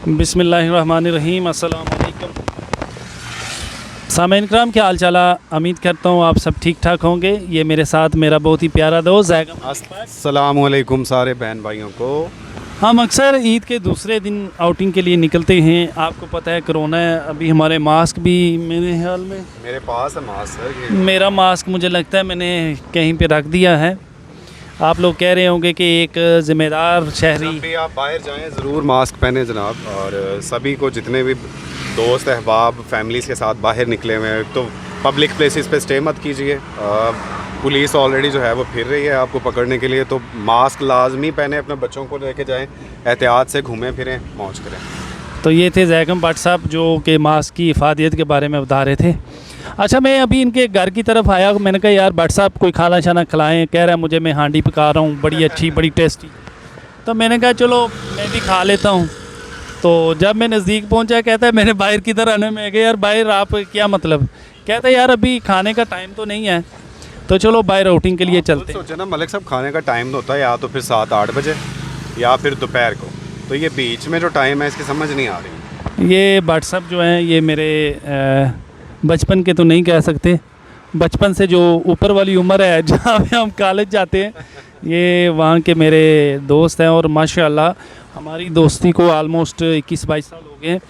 बिस्मिल्लाहिर्रहमानिर्रहीम। अस्सलाम वालेकुम। सामीन किराम, क्या हाल चाल है? उम्मीद करता हूँ आप सब ठीक ठाक होंगे। ये मेरे साथ मेरा बहुत ही प्यारा दोस्त ज़ैगम। अस्सलाम वालेकुम सारे बहन भाइयों को। हम अक्सर ईद के दूसरे दिन आउटिंग के लिए निकलते हैं। आपको पता है कोरोना है, अभी हमारे मास्क भी मेरे ख्याल में मेरे पास है मास्क सर। मेरा मास्क मुझे लगता है मैंने कहीं पे रख दिया है। आप लोग कह रहे होंगे कि एक ज़िम्मेदार शहरी, जब भी आप बाहर जाएं ज़रूर मास्क पहने जनाब। और सभी को, जितने भी दोस्त अहबाब फैमिलीज़ के साथ बाहर निकले हुए हैं, तो पब्लिक प्लेसेस पे स्टे मत कीजिए। पुलिस ऑलरेडी जो है वो फिर रही है आपको पकड़ने के लिए, तो मास्क लाजमी पहने, अपने बच्चों को लेके जाएं, एहतियात से घूमें फिरें, मौज करें। तो ये थे ज़ैगम भट्ट साहब जो कि मास्क की इफ़ादियत के बारे में बता रहे थे। अच्छा, मैं अभी इनके घर की तरफ आया, मैंने कहा यार भट्ट साहब कोई खाना शाना खिलाएं। कह रहा है मुझे, मैं हांडी पका रहा हूँ बड़ी अच्छी बड़ी टेस्टी। तो मैंने कहा चलो मैं भी खा लेता हूँ। तो जब मैं नज़दीक पहुँचा, कहता है मैंने बाहर की तरह आने में, यार बाहर आप क्या मतलब? कहता है यार अभी खाने का टाइम तो नहीं है, तो चलो बाहर आउटिंग के लिए चलते हैं। सोचे ना मलिक साहब, खाने का टाइम होता है या तो फिर 7-8 बजे या फिर दोपहर को, तो ये बीच में जो टाइम है इसकी समझ नहीं आ रही। ये भट्ट साहब जो हैं ये मेरे बचपन के तो नहीं कह सकते, बचपन से जो ऊपर वाली उम्र है जहाँ पे हम कॉलेज जाते हैं, ये वहाँ के मेरे दोस्त हैं। और माशाल्लाह हमारी दोस्ती को आलमोस्ट 21-22 साल हो गए हैं।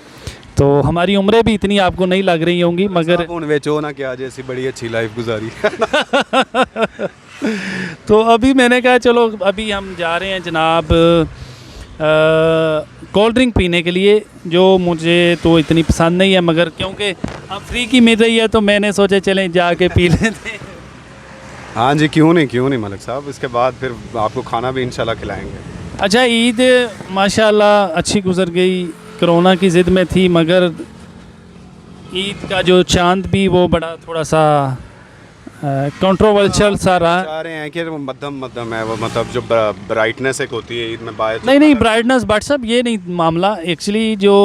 तो हमारी उम्रें भी इतनी आपको नहीं लग रही होंगी, मगर वेचो ना क्या जैसी बड़ी अच्छी लाइफ गुजारी। तो अभी मैंने कहा चलो अभी हम जा रहे हैं जनाब कोल्ड ड्रिंक पीने के लिए, जो मुझे तो इतनी पसंद नहीं है, मगर क्योंकि अब फ्री की मिल रही है तो मैंने सोचा चलें जाके पी लेते हैं। हाँ जी, क्यों नहीं मलिक साहब, इसके बाद फिर आपको खाना भी इंशाल्लाह खिलाएंगे। अच्छा, ईद माशाल्लाह अच्छी गुजर गई। कोरोना की ज़िद में थी, मगर ईद का जो चांद भी वो बड़ा थोड़ा सा कंट्रोवर्शियल सा रहा। चाह रहे हैं कि वो मध्यम है, वो मतलब जो ब्राइटनेस एक होती है ईद में बाहर। नहीं ब्राइटनेस भट्ट साहब ये नहीं मामला। एक्चुअली जो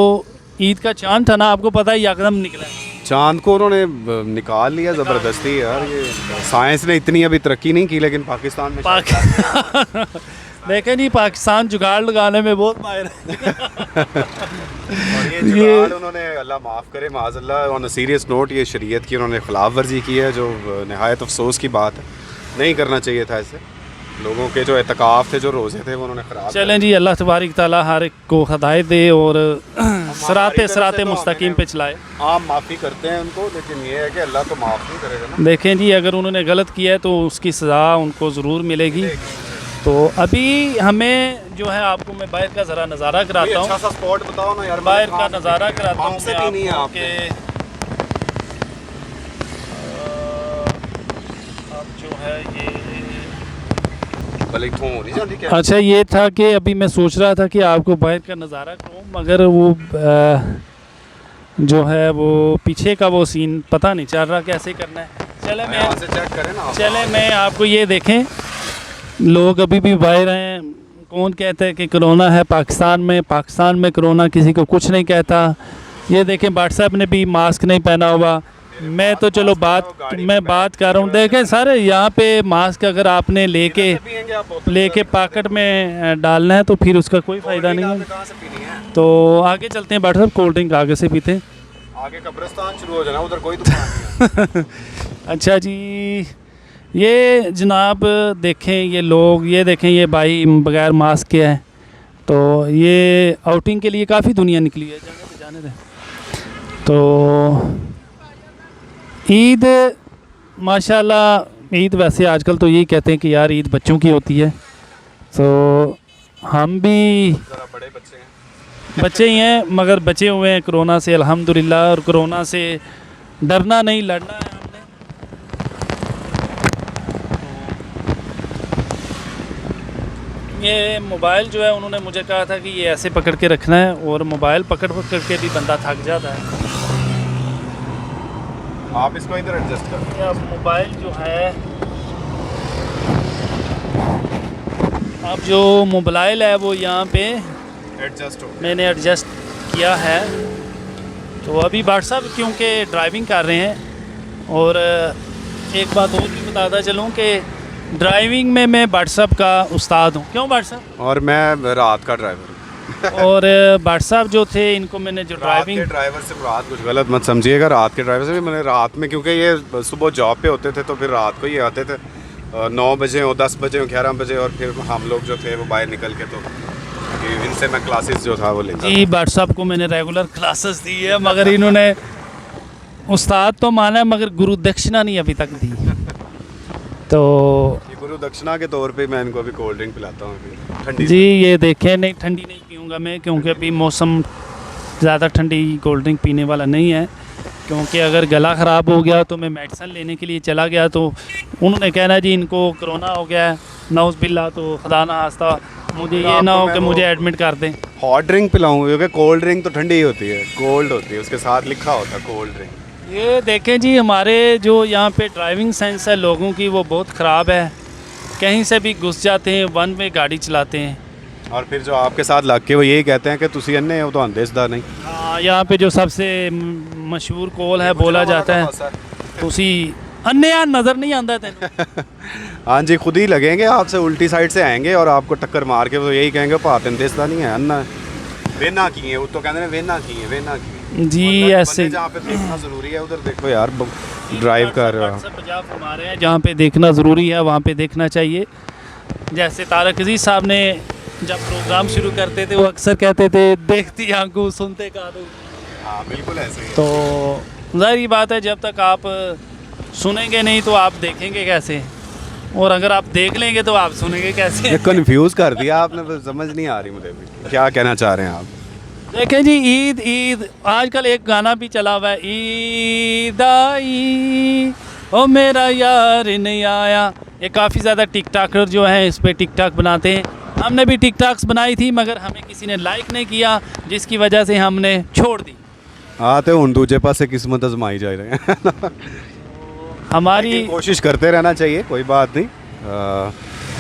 ईद का चांद था ना, आपको पता है यकदम निकला है। चांद को उन्होंने निकाल लिया ज़बरदस्ती। यार ये साइंस ने इतनी अभी तरक्की नहीं की, लेकिन पाकिस्तान में देखें जी, पाकिस्तान जुगाड़ लगाने में बहुत माहिर है। और ये जुगाड़ उन्होंने, अल्लाह माफ़ करे माज़अल्लाह, ऑन अ सीरियस नोट, ये शरीयत की उन्होंने खिलाफ वर्जी की है, जो नहायत अफसोस की बात है। नहीं करना चाहिए था ऐसे। लोगों के जो एतकाफ़ थे, जो रोज़े थे, वो उन्होंने ख़राब। चलें जी, अल्लाह तबारक ताला हर एक को हिदायत दे और सराते मुस्तकीम पे चलाए। हम माफ़ी करते हैं उनको, लेकिन ये है कि अल्लाह तो माफ़ नहीं करेगा ना। देखें जी, अगर उन्होंने गलत किया है तो उसकी सज़ा उनको ज़रूर मिलेगी। तो अभी हमें जो है, आपको मैं बाहर का ज़रा नज़ारा कराता हूँ। अच्छा सा स्पॉट बताओ ना यार, बाहर का नज़ारा कराता हूँ हमसे भी नहीं है आपके। अब जो है ये नहीं जाती क्या? अच्छा, ये था कि अभी मैं सोच रहा था कि आपको बाहर का नज़ारा करूँ, मगर वो जो है वो पीछे का वो सीन पता नहीं चल रहा कैसे करना है। चले मैं आपको ये देखें, लोग अभी भी बाहर हैं। कौन कहता है कि कोरोना है पाकिस्तान में कोरोना किसी को कुछ नहीं कहता। ये देखें, भट्ट साहब ने भी मास्क नहीं पहना हुआ। मैं तो चलो बात कर रहा हूँ। देखें सर, यहाँ पे मास्क अगर आपने लेके पॉकेट में डालना है तो फिर उसका कोई फ़ायदा नहीं है। तो आगे चलते हैं भट्ट साहब, कोल्ड ड्रिंक आगे से पीते हैं। आगे कब्रिस्तान शुरू हो जाना, उधर कोई दुकान नहीं। अच्छा जी, ये जनाब देखें, ये लोग, ये देखें, ये भाई बगैर मास्क के है। तो ये आउटिंग के लिए काफ़ी दुनिया निकली है। जाने दे। तो ईद माशाल्लाह, ईद वैसे आजकल तो यही कहते हैं कि यार ईद बच्चों की होती है। तो हम भी बड़े बच्चे ही हैं, मगर बचे हुए हैं कोरोना से अल्हम्दुलिल्लाह। और कोरोना से डरना नहीं, लड़ना है हमने। ये मोबाइल जो है, उन्होंने मुझे कहा था कि ये ऐसे पकड़ के रखना है, और मोबाइल पकड़ के भी बंदा थक जाता है। आप इसको इधर एडजस्ट करें। अब मोबाइल जो है, अब जो मोबाइल है वो यहाँ पे मैंने एडजस्ट किया है। तो अभी भट्ट साहब क्योंकि ड्राइविंग कर रहे हैं, और एक बात और भी बताता चलूँ कि ड्राइविंग में मैं भट्ट साहब का उस्ताद हूँ। क्यों भट्ट साहब? और मैं रात का ड्राइवर हूँ। और भट्ट साहब जो थे इनको मैंने जो रात के ड्राइविंग ड्राइवर से रात कुछ गलत मत समझिएगा, रात के ड्राइवर से भी मैंने रात में, क्योंकि ये सुबह जॉब पे होते थे तो फिर रात को ही आते थे 9 बजे हो, 10 बजे हो, 11 बजे, और फिर हम लोग जो थे वो बाहर निकल के, तो इनसे मैं क्लासेस जो था वो लेता जी भट्ट साहब को मैंने रेगुलर क्लासेस दी है, मगर इन्होंने उस्ताद तो माना है मगर गुरु दक्षिणा नहीं अभी तक दी। तो था। ये गुरु दक्षिणा के तौर पे मैं इनको अभी कोल्ड ड्रिंक पिलाता हूँ अभी ठंडी जी ये देखें, नहीं ठंडी नहीं पीऊँगा मैं, क्योंकि अभी मौसम ज़्यादा ठंडी कोल्ड ड्रिंक पीने वाला नहीं है, क्योंकि अगर गला ख़राब हो गया तो मैं मेडिसिन लेने के लिए चला गया तो उन्होंने कहना जी इनको कोरोना हो गया है नौज़ बिल्ला, तो खुदा ना खास्ता मुझे ये ना हो कि मुझे एडमिट कर दें। हॉट ड्रिंक पिलाऊँ, क्योंकि कोल्ड ड्रिंक तो ठंडी ही होती है, कोल्ड होती है, उसके साथ लिखा होता है कोल्ड ड्रिंक। ये देखें जी, हमारे जो यहाँ पे ड्राइविंग सेंस है लोगों की वो बहुत ख़राब है, कहीं से भी घुस जाते हैं, वन वे गाड़ी चलाते हैं। और फिर जो आपके साथ लग के वो यही कहते हैं कि तुसी अन्ने हो तो आंदे सदा नहीं। हाँ, यहाँ पे जो सबसे मशहूर कॉल है बोला जाता है, तुसी अन्य यार नज़र नहीं आता तेन। हाँ जी, खुद ही लगेंगे आपसे, उल्टी साइड से आएंगे और आपको टक्कर मार के वो यही कहेंगे भातें देसदा नहीं है अन्ना वेना की है, वो तो कहते हैं वेना की है, वेना की है। जी ऐसे जहाँ पे देखना ज़रूरी है उधर देखो यार, ड्राइव कर रहे हो। पंजाब हमारे हैं, जहाँ पे देखना ज़रूरी है वहाँ पे देखना चाहिए। जैसे तारक अजीज़ साहब ने जब प्रोग्राम शुरू करते थे वो अक्सर कहते थे देखती आंखों सुनते कानों। हाँ बिल्कुल ऐसे ही। तो ज़ाहिर बात है जब तक आप सुनेंगे नहीं तो आप देखेंगे कैसे, और अगर आप देख लेंगे तो आप सुनेंगे कैसे। ये कंफ्यूज कर दिया आपने, बस समझ नहीं आ रही मुझे भी क्या कहना चाह रहे हैं आप। देखें जी, ईद ईद आजकल एक गाना भी चला हुआ है, ईद आई ओ मेरा यार नहीं आया। ये काफ़ी ज़्यादा टिक टाकर जो हैं इस पर टिक टाक बनाते हैं। हमने भी टिक टाक्स बनाई थी मगर हमें किसी ने लाइक नहीं किया, जिसकी वजह से हमने छोड़ दी। हाँ तो हूँ दूजे पासे किस्मत आजमाई जा रहे हैं। हमारी कोशिश करते रहना चाहिए, कोई बात नहीं।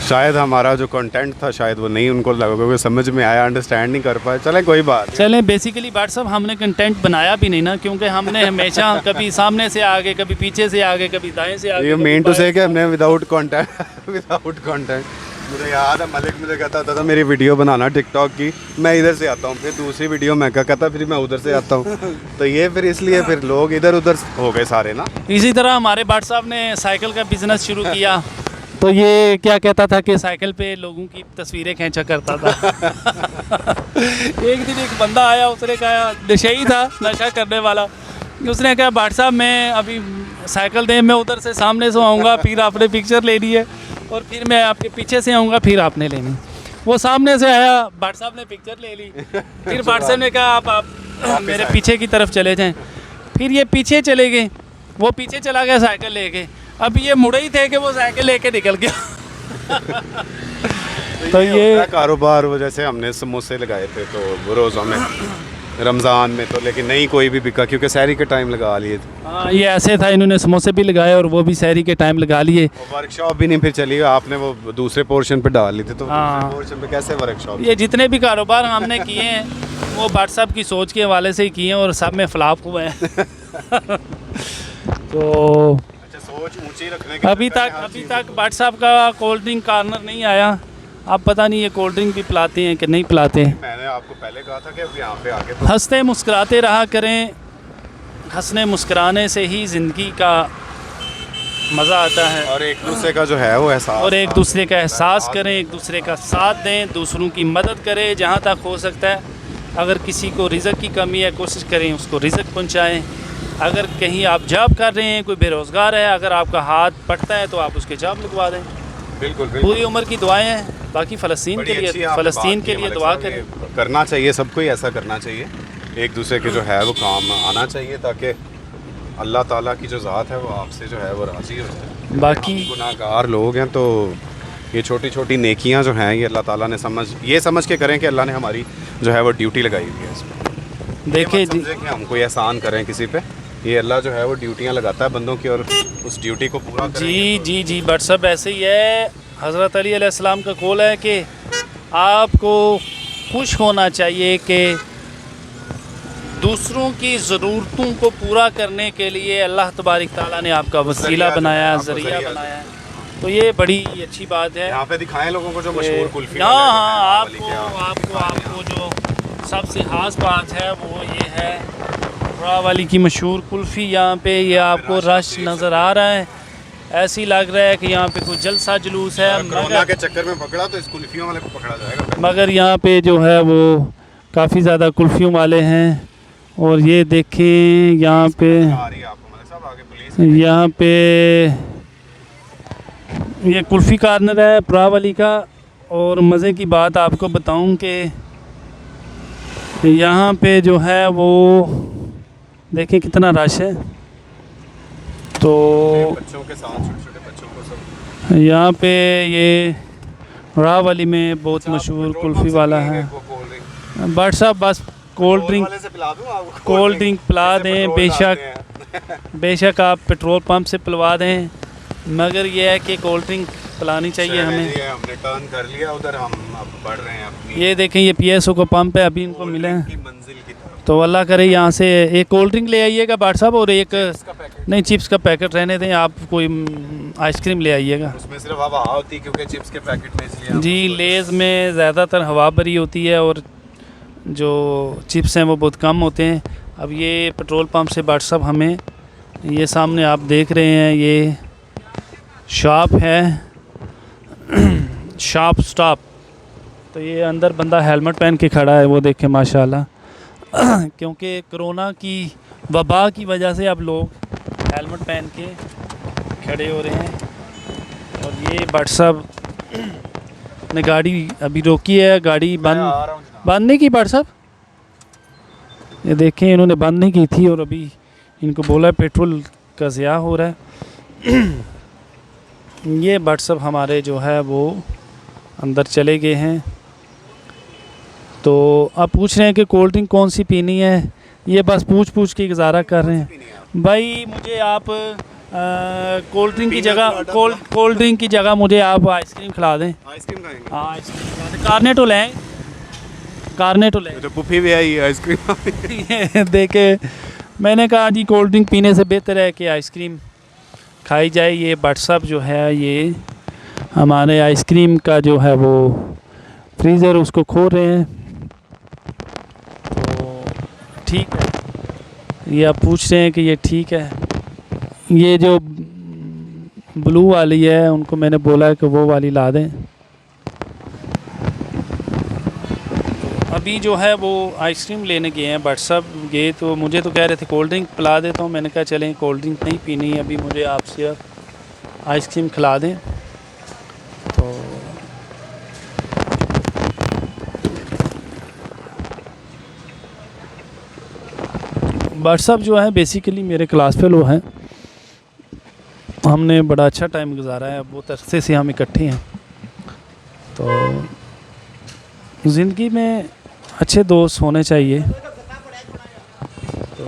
शायद हमारा जो कंटेंट था शायद वो नहीं उनको लगा, क्योंकि समझ में आया, अंडरस्टैंड नहीं कर पाए, चलें कोई बात नहीं। चलें बेसिकली भट्ट साहब हमने कंटेंट बनाया भी नहीं ना, क्योंकि हमने हमेशा कभी सामने से आगे, कभी पीछे से आगे, कभी दाएं से आगे। ये मेन टू से कि हमने विदाउट कंटेंट मुझे याद है मलिक मुझे कहता था मेरी वीडियो बनाना टिकटॉक की, मैं इधर से आता हूँ, फिर दूसरी वीडियो मैं कहता फिर मैं उधर से आता हूँ। तो ये फिर इसलिए फिर लोग इधर उधर हो गए सारे ना। इसी तरह हमारे भट्ट साहब ने साइकिल का बिजनेस शुरू किया, तो ये क्या कहता था कि साइकिल पे लोगों की तस्वीरें खींचा करता था। एक दिन एक बंदा आया, उसने कहा नशेई था, नशा करने वाला, उसने कहा भट्ट साहब मैं अभी साइकिल दें, मैं उधर से सामने से आऊँगा, फिर आपने पिक्चर लेनी है, और फिर मैं आपके पीछे से आऊँगा, फिर आपने लेनी। वो सामने से आया, भट्ट साहब ने पिक्चर ले ली, फिर भट्ट साहब ने कहा आप मेरे पीछे की तरफ चले जाएं। फिर ये पीछे चले गए, वो पीछे चला गया साइकिल लेके, अब ये मुड़े ही थे कि वो साइकिल लेके निकल गया। तो ये कारोबार वो जैसे हमने समोसे लगाए थे तो वो रोज़ों में रमज़ान में, तो लेकिन नहीं कोई भी बिका क्योंकि सहरी के टाइम लगा लिए थे। हाँ ये ऐसे था, इन्होंने समोसे भी लगाए और वो भी सहरी के टाइम लगा लिए। वर्कशॉप भी नहीं फिर चली, आपने वो दूसरे पोर्शन पे डाल ली थी, तो हाँ। दूसरे पोर्शन पे कैसे वर्कशॉप? ये जितने भी कारोबार हमने किए हैं वो भट्ट साहब की सोच के हवाले से ही किए हैं और सब में फ्लॉप हुए हैं। तो अच्छा, सोच ऊंची रखने के अभी तक भट्ट साहब का कोल्ड ड्रिंक कॉर्नर नहीं आया। अब पता नहीं ये कोल्ड ड्रिंक भी पिलाते हैं कि नहीं पिलाते हैं। मैंने आपको पहले कहा था कि अब यहाँ पे आके तो हंसते मुस्कुराते रहा करें, हंसने मुस्कुराने से ही ज़िंदगी का मज़ा आता है, और एक दूसरे का जो है वो एहसास, और एक दूसरे का एहसास करें, एक दूसरे का साथ दें, दूसरों की मदद करें जहाँ तक हो सकता है। अगर किसी को रिज़्क की कमी है कोशिश करें उसको रिज़्क पहुँचाएँ। अगर कहीं आप जॉब कर रहे हैं, कोई बेरोज़गार है, अगर आपका हाथ पटता है तो आप उसके जॉब लगवा दें। बिल्कुल पूरी उम्र की दुआएं हैं। बाकी फ़लस्तीन के लिए दुआ करें। करना चाहिए, सबको ही ऐसा करना चाहिए, एक दूसरे के जो है वो काम आना चाहिए, ताकि अल्लाह ताला की जो ज़ात है वो आपसे जो है वो राज़ी हो जाए। बाकी गुनाहगार लोग हैं तो ये छोटी छोटी नेकियां जो हैं ये अल्लाह ताला ने समझ के करें कि अल्लाह ने हमारी जो है वो ड्यूटी लगाई हुई है इस पर। देखिए जी, कि हम कोई एहसान करें किसी पे, ये अल्लाह जो है वो ड्यूटियां लगाता है बंदों की, और उस ड्यूटी को पूरा करें। जी भट्ट साहब ऐसे ही है। हज़रत अली अलैहिस्सलाम का कौल है कि आपको खुश होना चाहिए कि दूसरों की ज़रूरतों को पूरा करने के लिए अल्लाह तबारिक ताला ने आपका वसीला बनाया, ज़रिया बनाया है। तो ये बड़ी अच्छी बात है। यहाँ पे दिखाएं लोगों को जो मशहूर कुल्फी हाँ वाले हाँ, हैं, वाली क्या? आपको जो सबसे खास बात है वो ये है वाली की मशहूर कुल्फ़ी। यहाँ पे ये आपको रश नज़र आ रहा है, ऐसी लग रहा है कि यहाँ पे कोई जलसा जुलूस है। कोरोना के चक्कर में पकड़ा तो इस कुल्फियों वाले को पकड़ा जाएगा। मगर यहाँ पे जो है वो काफ़ी ज़्यादा कुल्फ़ियों वाले हैं। और ये देखें यहाँ पे, यहाँ पे ये कुल्फ़ी कॉर्नर है प्रावाली का। और मज़े की बात आपको बताऊं कि यहाँ पे जो है वो देखें कितना रश है। तो बच्चों के साथ छोटे-छोटे बच्चों को सब यहाँ पे ये रावली में बहुत मशहूर कुल्फ़ी वाला है। बट साहब बस कोल्ड ड्रिंक पिला दें, बेशक आप पेट्रोल पंप से पिलवा दें, मगर ये है कि कोल्ड ड्रिंक पिलानी चाहिए हमें। हमने टर्न कर लिया उधर, हम अब बढ़ रहे हैं अपनी। ये देखें ये PSO का पंप है, अभी इनको मिले हैं। मंजिल की तरफ। तो अल्लाह करे यहाँ से एक कोल्ड ड्रिंक ले आइएगा बाट साहब, और एक नहीं चिप्स का पैकेट रहने दें, आप कोई आइसक्रीम ले आइएगा। उसमें सिर्फ हवा होती है क्योंकि चिप्स के पैकेट में, इसलिए जी लेज़ में ज़्यादातर हवा भरी होती है और जो चिप्स हैं वो बहुत कम होते हैं। अब ये पेट्रोल पंप से बाट साहब हमें ये सामने आप देख रहे हैं ये शॉप है शॉप स्टॉप। तो ये अंदर बंदा हेलमेट पहन के खड़ा है, वो देखें माशाल्लाह क्योंकि कोरोना की वबा की वजह से अब लोग हेलमेट पहन के खड़े हो रहे हैं। और ये बाट साहब ने गाड़ी अभी रोकी है, गाड़ी बंद नहीं की बाट साहब, ये देखें इन्होंने बंद नहीं की थी और अभी इनको बोला पेट्रोल का ज़िया हो रहा है। ये बाट साहब हमारे जो है वो अंदर चले गए हैं। तो अब पूछ रहे हैं कि कोल्ड ड्रिंक कौन सी पीनी है, ये बस पूछ के गुजारा कर रहे हैं। भाई मुझे आप कोल्ड ड्रिंक की जगह मुझे आप आइसक्रीम खिला दें। आइसक्रीम खाएंगे? हाँ आइसक्रीम खिला दें, कार्नेटो लें, कार्नेटो लें। तो पुफी भी आई आइसक्रीम। ये देखे मैंने कहा जी कोल्ड ड्रिंक पीने से बेहतर है कि आइसक्रीम खाई जाए। ये बाट साहब जो है ये हमारे आइसक्रीम का जो है वो फ्रीज़र उसको खोल रहे हैं। तो ठीक है, ये आप पूछ रहे हैं कि ये ठीक है। ये जो ब्लू वाली है उनको मैंने बोला है कि वो वाली ला दें। अभी जो है वो आइसक्रीम लेने गए हैं बाट साहब गए, तो मुझे तो कह रहे थे कोल्ड ड्रिंक पिला देता हूँ। मैंने कहा चलें कोल्ड ड्रिंक नहीं पीनी है अभी, मुझे आपसे आइसक्रीम खिला दें। तो बाट साहब जो है बेसिकली मेरे क्लास फेलो हैं, हमने बड़ा अच्छा टाइम गुजारा है, बहुत अरसे से हम इकट्ठे हैं। तो ज़िंदगी में अच्छे दोस्त होने चाहिए, तो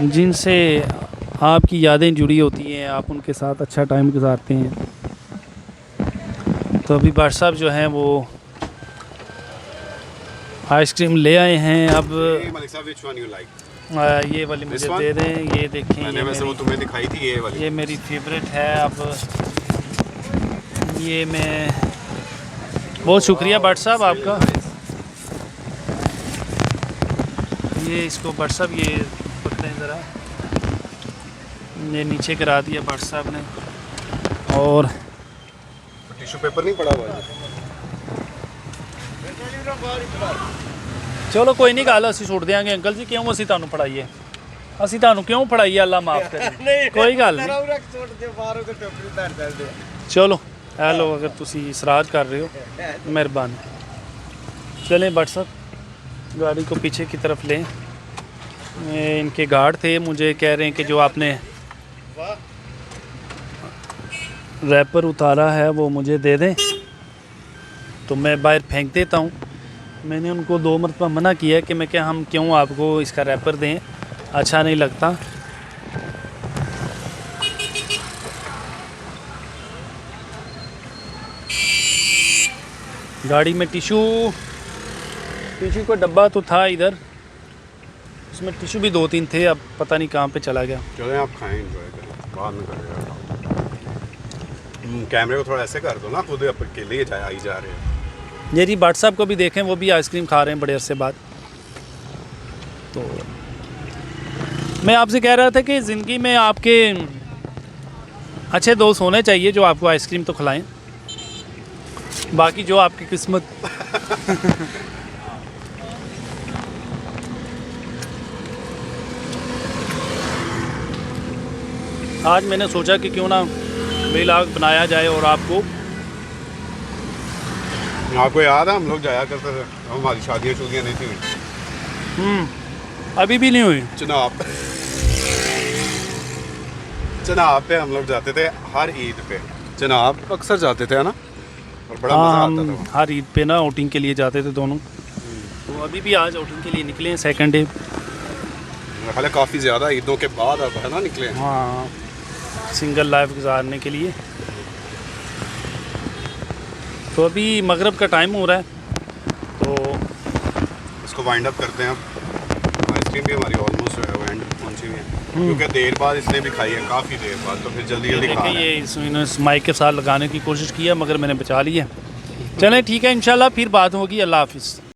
जिनसे आपकी यादें जुड़ी होती हैं, आप उनके साथ अच्छा टाइम गुजारते हैं। तो अभी बाट साहब जो हैं वो आइसक्रीम ले आए हैं। अब मलिक साहब which one you like? ये वाली मुझे दे दें, ये देखें मैंने वैसे वो तुम्हें दिखाई थी ये वाली, ये मेरी फेवरेट है। अब ये मैं बहुत शुक्रिया बाट साहब आपका। ये इसको बाट साहब ये पकड़ें ज़रा, ये नीचे गिरा दिया बाट साहब ने। और टिश्यू पेपर नहीं पड़ा हुआ है? चलो कोई नहीं गल, असी छुट देंगे अंकल जी, क्यों असी तुहानू फड़ाइए, असी तुहानू क्यों फड़ाइए, अल्लाह माफ़ करे, कोई गल नहीं। चलो हेलो, अगर तुसी इसराज कर रहे हो मेहरबानी। चलें बाट साहब गाड़ी को पीछे की तरफ लें। इनके गार्ड थे, मुझे कह रहे हैं कि जो आपने रैपर उतारा है वो मुझे दे दें, तो मैं बाहर फेंक देता हूँ। मैंने उनको 2 मरतबा मना किया कि मैं हम क्यों आपको इसका रैपर दें, अच्छा नहीं लगता। गाड़ी में टिशू का डब्बा तो था इधर, उसमें टिशू भी 2-3 थे, अब पता नहीं कहाँ पे चला गया। चलें आप खाएं, एंजॉय करें, बाद में करें। कैमरे को थोड़ा ऐसे कर दो ना, खुद अकेले ही आई जा रहे हैं। ये जी भट्ट साहब को भी देखें, वो भी आइसक्रीम खा रहे हैं बड़े अरसे बाद। तो मैं आपसे कह रहा था कि ज़िंदगी में आपके अच्छे दोस्त होने चाहिए जो आपको आइसक्रीम तो खिलाएं, बाकी जो आपकी किस्मत। आज मैंने सोचा कि क्यों ना व्लॉग बनाया जाए और आपको याद है हम लोग जाया करते थे, हमारी शादियाँ नहीं थी। अभी भी नहीं हुई। चनाब पे हम लोग जाते थे हर ईद पे, चनाब अक्सर जाते थे, है ना, और बड़ा मज़ा आता था। हम हर ईद पे ना आउटिंग के लिए जाते थे दोनों। तो अभी भी आज आउटिंग के लिए निकले हैं, सेकंड डे। हालांकि काफ़ी ज़्यादा ईदों के बाद अब है ना निकले। हाँ, सिंगल लाइफ गुजारने के लिए। तो अभी मगरिब का टाइम हो रहा है, तो इसको वाइंड अप करते हैं अब। आइसक्रीम भी हमारी ऑलमोस्ट जो है वो एंड पहुंची हुई है, क्योंकि देर बाद इसने भी खाई है, काफ़ी देर बाद, तो फिर जल्दी जल्दी खा देखिए रहे हैं। ये इन्होंने माइक के साथ लगाने की कोशिश की है, मगर मैंने बचा लिया। चलें ठीक है, इंशाल्लाह फिर बात होगी। अल्लाह हाफिज़।